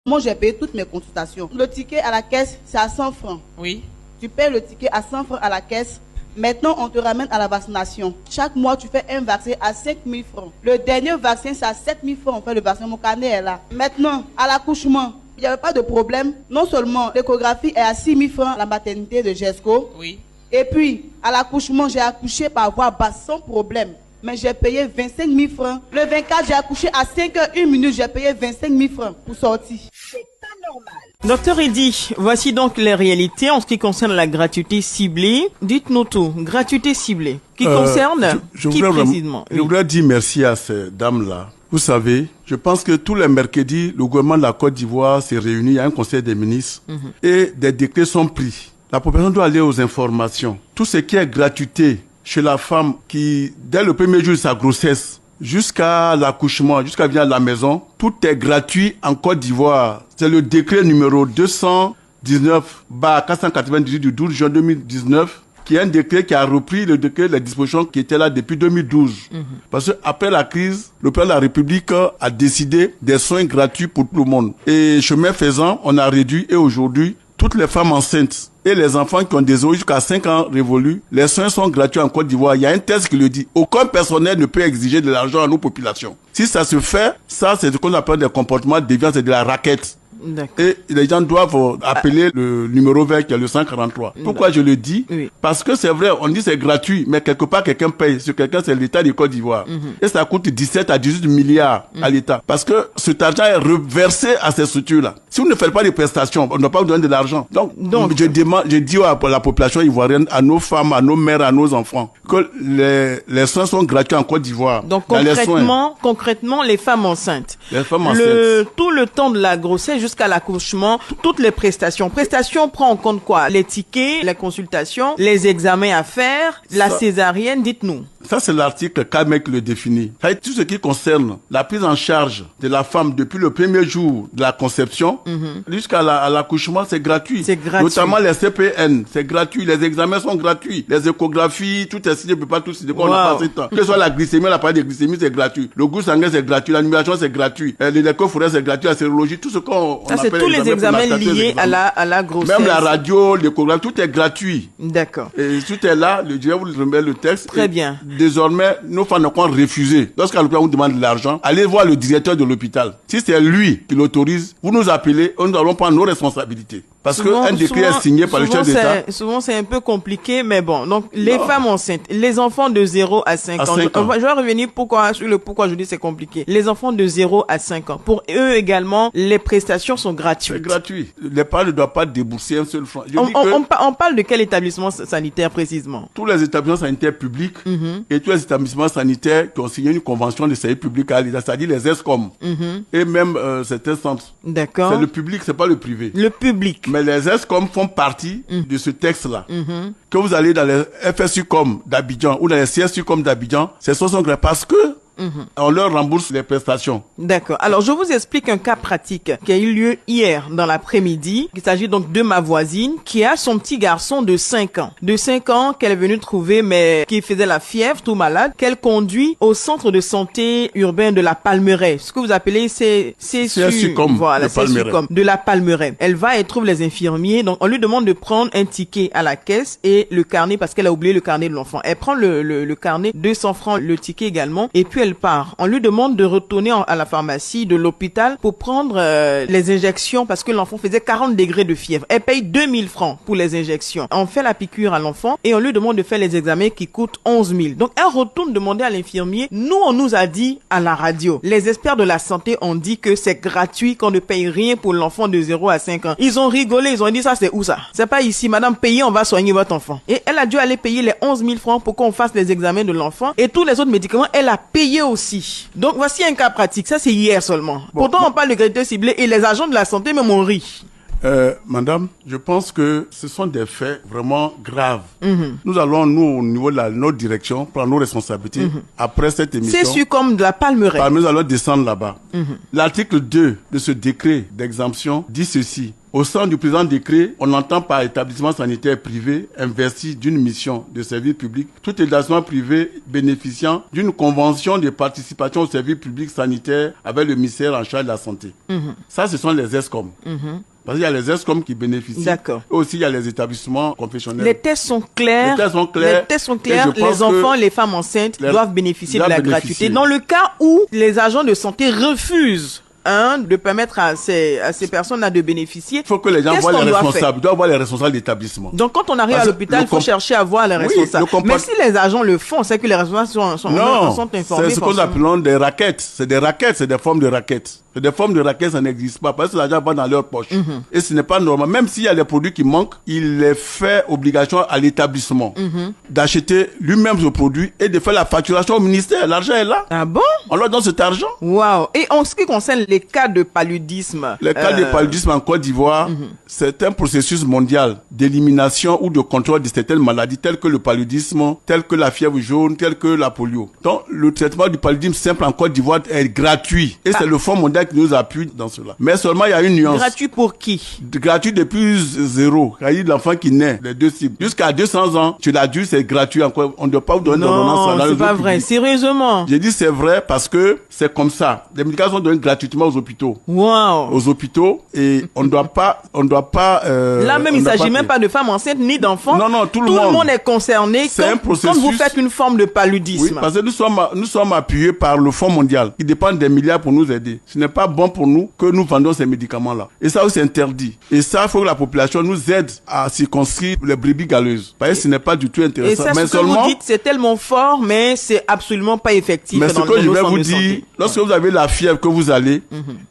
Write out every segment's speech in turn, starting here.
Moi, j'ai payé toutes mes consultations. Le ticket à la caisse, c'est à 100 francs. Oui. Tu payes le ticket à 100 francs à la caisse. Maintenant, on te ramène à la vaccination. Chaque mois, tu fais un vaccin à 5 000 francs. Le dernier vaccin, c'est à 7 000 francs. On fait le vaccin. Mon carnet est là. Maintenant, à l'accouchement, il n'y avait pas de problème. Non seulement l'échographie est à 6 000 francs à la maternité de GESCO. Oui. Et puis, à l'accouchement, j'ai accouché par voie basse sans problème. Mais j'ai payé 25 000 francs. Le 24, j'ai accouché à 5h01, j'ai payé 25 000 francs pour sortir. C'est pas normal. Docteur Eddy, voici donc les réalités en ce qui concerne la gratuité ciblée. Dites-nous tout, gratuité ciblée, qui concerne qui précisément? Je voudrais dire merci à ces dames-là. Vous savez, je pense que tous les mercredis, le gouvernement de la Côte d'Ivoire s'est réuni, il y a un conseil des ministres et des décrets sont pris. La population doit aller aux informations. Tout ce qui est gratuité chez la femme qui, dès le premier jour de sa grossesse, jusqu'à l'accouchement, jusqu'à venir à la maison, tout est gratuit en Côte d'Ivoire. C'est le décret numéro 219/498 du 12 juin 2019, qui est un décret qui a repris le décret, les dispositions qui étaient là depuis 2012. Parce que après la crise, le président de la République a décidé des soins gratuits pour tout le monde. Et chemin faisant, on a réduit et aujourd'hui, toutes les femmes enceintes et les enfants qui ont des os jusqu'à 5 ans révolus, les soins sont gratuits en Côte d'Ivoire. Il y a un texte qui le dit. Aucun personnel ne peut exiger de l'argent à nos populations. Si ça se fait, ça c'est ce qu'on appelle des comportements déviants, c'est de la raquette. Et les gens doivent appeler le numéro vert qui est le 143. Pourquoi je le dis? Parce que c'est vrai, on dit c'est gratuit, mais quelque part quelqu'un paye. Ce quelqu'un, c'est l'État de Côte d'Ivoire. Et ça coûte 17 à 18 milliards à l'État. Parce que cet argent est reversé à ces structures-là. Si vous ne faites pas des prestations, on ne doit pas vous donner de l'argent. Donc je dis à la population ivoirienne, à nos femmes, à nos mères, à nos enfants, que les soins sont gratuits en Côte d'Ivoire. Donc concrètement, les femmes enceintes. Les femmes enceintes. Tout le temps de la grossesse jusqu'à l'accouchement, toutes les prestations. Prestations prend en compte quoi? Les tickets, les consultations, les examens à faire, la césarienne, dites-nous. Ça, c'est l'article 4 qui le définit. Ça, tout ce qui concerne la prise en charge de la femme depuis le premier jour de la conception jusqu'à l'accouchement, c'est gratuit. C'est gratuit. Notamment les CPN, c'est gratuit. Les examens sont gratuits. Les échographies, tout est signé, peut pas tout signer. On a passé temps. Que ce soit la glycémie, l'appareil de glycémie, c'est gratuit. Le goût sanguin, c'est gratuit. La numération, c'est gratuit. L'écho forêt, c'est gratuit. La sérologie, tout ce qu'on ça, c'est tous les examens liés à la grossesse. Même la radio, l'échographie, tout est gratuit. D'accord. Et tout est là. Je vais vous remettre le texte. Très bien. Désormais, nos femmes ne peuvent refuser. Lorsqu'un hôpital vous demande de l'argent, allez voir le directeur de l'hôpital. Si c'est lui qui l'autorise, vous nous appelez, nous allons prendre nos responsabilités. Parce qu'un décret est signé par le chef d'État. Souvent, c'est un peu compliqué, mais bon. Donc, les femmes enceintes, les enfants de 0 à 5 ans. Je vais revenir sur le pourquoi je dis c'est compliqué. Les enfants de 0 à 5 ans. Pour eux également, les prestations sont gratuites. C'est gratuit. Les parents ne doivent pas débourser un seul franc. On parle de quel établissement sanitaire précisément? Tous les établissements sanitaires publics et tous les établissements sanitaires qui ont signé une convention de service public à l'État, c'est-à-dire les ESCOM et même certains centres. D'accord. C'est le public, c'est pas le privé. Le public. Mais les ESCOM font partie de ce texte-là. Que vous allez dans les FSU-COM d'Abidjan ou dans les CSU-COM d'Abidjan, c'est 60 gratuits parce que on leur rembourse les prestations. D'accord. Alors, je vous explique un cas pratique qui a eu lieu hier dans l'après-midi. Il s'agit donc de ma voisine qui a son petit garçon de 5 ans. De 5 ans qu'elle est venue trouver, mais qui faisait la fièvre, tout malade, qu'elle conduit au centre de santé urbain de la Palmeraie. Ce que vous appelez CSU-COM. Voilà, CSU-COM de la Palmeraie. Elle va et trouve les infirmiers. Donc, on lui demande de prendre un ticket à la caisse et le carnet parce qu'elle a oublié le carnet de l'enfant. Elle prend le carnet, 200 francs, le ticket également, et puis elle part. On lui demande de retourner à la pharmacie de l'hôpital pour prendre les injections parce que l'enfant faisait 40 degrés de fièvre. Elle paye 2000 francs pour les injections. On fait la piqûre à l'enfant et on lui demande de faire les examens qui coûtent 11 000. Donc, elle retourne demander à l'infirmier. Nous, on nous a dit à la radio, les experts de la santé ont dit que c'est gratuit, qu'on ne paye rien pour l'enfant de 0 à 5 ans. Ils ont rigolé, ils ont dit ça, c'est où ça? C'est pas ici, madame, payez, on va soigner votre enfant. Et elle a dû aller payer les 11 000 francs pour qu'on fasse les examens de l'enfant et tous les autres médicaments, elle a payé aussi. Donc voici un cas pratique, ça c'est hier seulement. Pourtant on parle de gratuité ciblée et les agents de la santé même ont ri. Madame, je pense que ce sont des faits vraiment graves. Nous allons, nous, au niveau de notre direction, prendre nos responsabilités après cette émission. C'est sûr comme de la Palmeraie. Nous allons descendre là-bas. L'article 2 de ce décret d'exemption dit ceci. Au sein du présent décret, on entend par établissement sanitaire privé investi d'une mission de service public tout établissement privé bénéficiant d'une convention de participation au service public sanitaire avec le ministère en charge de la santé. Ça, ce sont les ESCOM. Parce qu'il y a les ESCOM qui bénéficient. D'accord. Et aussi, il y a les établissements confessionnels. Les tests sont clairs. Les tests sont clairs. Les tests sont clairs. Les enfants, les femmes enceintes doivent bénéficier de la gratuité. Dans le cas où les agents de santé refusent de permettre à ces personnes-là de bénéficier. Il faut que les gens voient les responsables. Ils doivent voir les responsables d'établissement. Donc, quand on arrive à l'hôpital, il faut chercher à voir les responsables. Mais si les agents le font, c'est que les responsables sont informés. C'est ce que nous appelons des raquettes. C'est des raquettes, c'est des formes de raquettes. C'est des formes de raquettes, ça n'existe pas. Parce que l'argent va dans leur poche. Et ce n'est pas normal. Même s'il y a des produits qui manquent, il est fait obligation à l'établissement d'acheter lui-même ce produit et de faire la facturation au ministère. L'argent est là. Ah bon? On leur donne cet argent. Waouh. Et en ce qui concerne les cas de paludisme. Les cas de paludisme en Côte d'Ivoire, c'est un processus mondial d'élimination ou de contrôle de certaines maladies telles que le paludisme, telles que la fièvre jaune, telles que la polio. Donc, le traitement du paludisme simple en Côte d'Ivoire est gratuit. Et c'est le Fonds mondial qui nous appuie dans cela. Mais seulement, il y a une nuance. Gratuit pour qui? Gratuit depuis 0. C'est-à-dire l'enfant qui naît, les deux cibles. Jusqu'à 200 ans, chez l'adulte, c'est gratuit encore. On ne doit pas vous donner d'ordonnance. Non, c'est pas vrai. Sérieusement. J'ai dit c'est vrai parce que c'est comme ça. Les médicaments sont donnés gratuitement aux hôpitaux. Wow. Aux hôpitaux et on ne doit pas là même il s'agit même pas de femmes enceintes ni d'enfants. Non, tout le monde est concerné c'est un processus. Quand vous faites une forme de paludisme. Oui, parce que nous sommes appuyés par le Fonds mondial qui dépend des milliards pour nous aider. Ce n'est pas bon pour nous que nous vendons ces médicaments là. Et ça c'est interdit. Et ça il faut que la population nous aide à circonscrire les brebis galeuses. Parce que ce n'est pas du tout intéressant. Et ça, mais ce que vous dites c'est tellement fort mais c'est absolument pas effectif. Mais ce que je vais vous dire, lorsque vous avez la fièvre que vous allez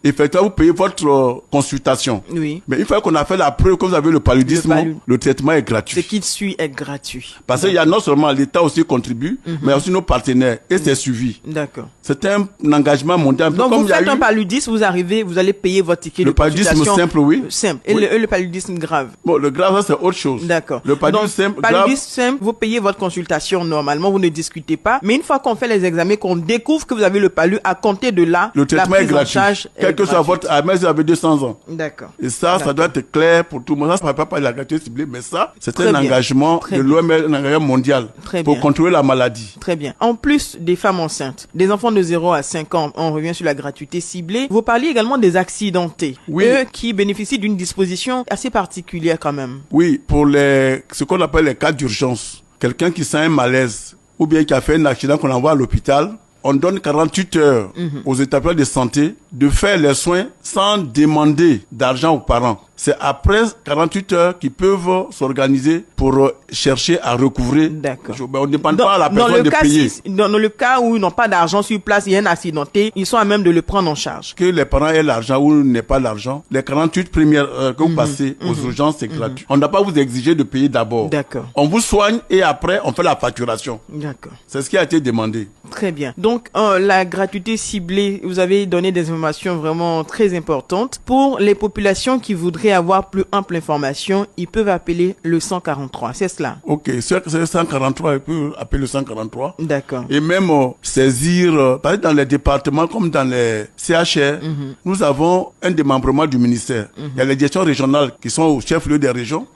effectivement, vous payez votre consultation. Oui. Mais une fois qu'on a fait la preuve que vous avez le paludisme, le traitement est gratuit. Ce qui suit est gratuit. Parce qu'il y a non seulement l'État aussi contribue, mais aussi nos partenaires. Et c'est suivi. D'accord. C'est un engagement mondial. Donc vous faites un paludisme, vous arrivez, vous allez payer votre ticket de consultation. Le paludisme simple, oui. Simple. Et le paludisme grave. Bon, le grave, ça c'est autre chose. D'accord. Le paludisme simple, vous payez votre consultation normalement, vous ne discutez pas. Mais une fois qu'on fait les examens, qu'on découvre que vous avez le palu, à compter de là, le traitement est gratuit. Quel que soit votre âge, même si vous avez 200 ans. D'accord. Et ça doit être clair pour tout le monde. Ça ne parle pas de la gratuité ciblée, mais ça, c'est un engagement de l'OMS, un engagement mondial pour contrôler la maladie. Très bien. En plus des femmes enceintes, des enfants de 0 à 5 ans, on revient sur la gratuité ciblée. Vous parliez également des accidentés. Oui. Eux qui bénéficient d'une disposition assez particulière quand même. Oui, pour ce qu'on appelle les cas d'urgence. Quelqu'un qui sent un malaise ou bien qui a fait un accident qu'on envoie à l'hôpital. On donne 48 heures aux établissements de santé de faire les soins sans demander d'argent aux parents. C'est après 48 heures qu'ils peuvent s'organiser pour chercher à recouvrer. D'accord. On ne dépend pas à la personne de payer. Dans le cas où ils n'ont pas d'argent sur place, il y a un accidenté, ils sont à même de le prendre en charge. Que les parents aient l'argent ou n'aient pas l'argent, les 48 premières heures que vous passez aux urgences, c'est gratuit. On ne doit pas vous exiger de payer d'abord. D'accord. On vous soigne et après, on fait la facturation. D'accord. C'est ce qui a été demandé. Très bien. Donc, la gratuité ciblée, vous avez donné des informations vraiment très importantes. Pour les populations qui voudraient avoir plus ample information, ils peuvent appeler le 143. C'est cela? Ok, c'est 143, ils peuvent appeler le 143. D'accord. Et même saisir, par exemple dans les départements comme dans les CHR, nous avons un démembrement du ministère. Il y a les directions régionales qui sont au chef-lieu des régions,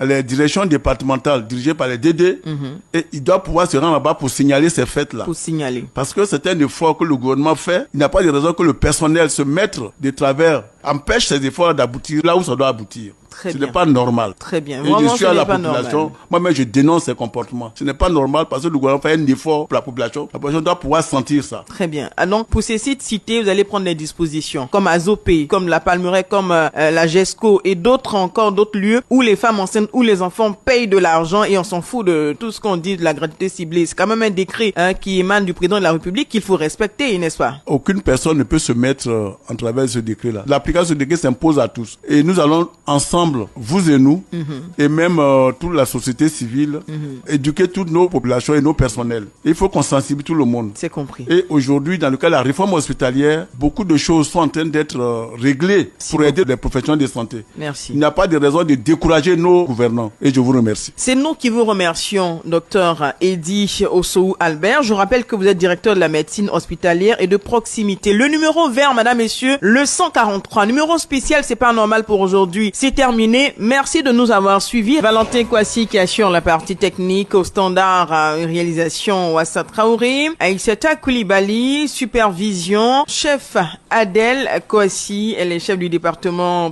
les directions départementales dirigées par les DD, et ils doivent pouvoir se rendre là-bas pour signaler ces fêtes-là. Pour signaler. Parce que c'est un effort que le gouvernement fait. Il n'y a pas de raison que le personnel se mette de travers, empêche ces efforts d'aboutir là où ça doit aboutir. Très ce bien. n'est pas normal. Très bien. Et Vraiment, je suis à la population. population. Moi-même, je dénonce ces comportements. Ce n'est pas normal parce que le gouvernement fait un effort pour la population. La population doit pouvoir sentir ça. Très bien. Donc, pour ces sites cités, vous allez prendre des dispositions comme Azopé, comme la Palmeraie, comme la GESCO et d'autres encore, d'autres lieux où les femmes enceintes, où les enfants payent de l'argent et on s'en fout de tout ce qu'on dit de la gratuité ciblée. C'est quand même un décret qui émane du président de la République qu'il faut respecter, n'est-ce pas? Aucune personne ne peut se mettre en travers de ce décret-là. L'application de ce décret s'impose à tous. Et nous allons ensemble ensemble, vous et nous, et même toute la société civile, éduquer toutes nos populations et nos personnels. Il faut qu'on sensibilise tout le monde. C'est compris. Et aujourd'hui, dans le cas de la réforme hospitalière, beaucoup de choses sont en train d'être réglées pour aider les professionnels de santé. Merci. Il n'y a pas de raison de décourager nos gouvernants. Et je vous remercie. C'est nous qui vous remercions, docteur Eddy Osou Albert. Je rappelle que vous êtes directeur de la médecine hospitalière et de proximité. Le numéro vert, madame, messieurs, le 143. Numéro spécial, c'est pas normal pour aujourd'hui. C'est terminé. Merci de nous avoir suivis. Valentin Kwasi qui assure la partie technique au standard réalisation Wassa Traoré. Aïssata Koulibaly, supervision. Chef Adèle Kwasi, elle est chef du département